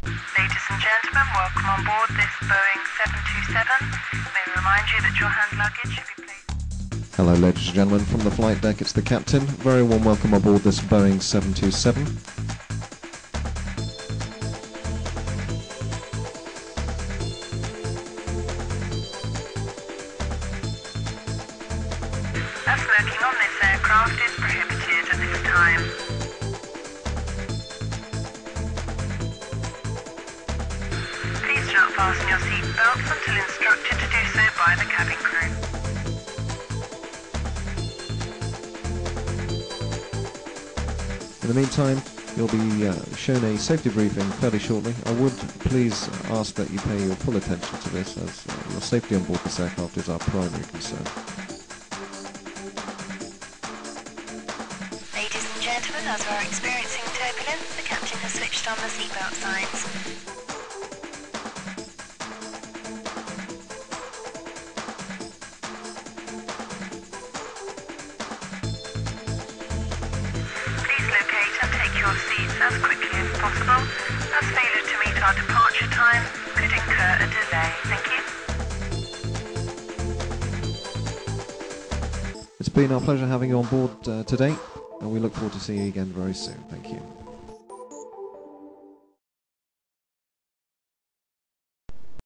Ladies and gentlemen, welcome on board this Boeing 727. May we remind you that your hand luggage should be placed... Hello ladies and gentlemen, from the flight deck it's the captain. Very warm welcome aboard this Boeing 727. Smoking on this aircraft is prohibited at this time. Please do not fasten your seat belts until instructed to do so by the cabin crew. In the meantime, you'll be shown a safety briefing fairly shortly. I would please ask that you pay your full attention to this, as your safety on board this aircraft is our primary concern. Ladies and gentlemen, as we are experiencing turbulence, the captain has switched on the seatbelt signs. Please locate and take your seats as quickly as possible, as failure to meet our departure time could incur a delay. Thank you. It's been our pleasure having you on board today, and we look forward to seeing you again very soon. Thank you.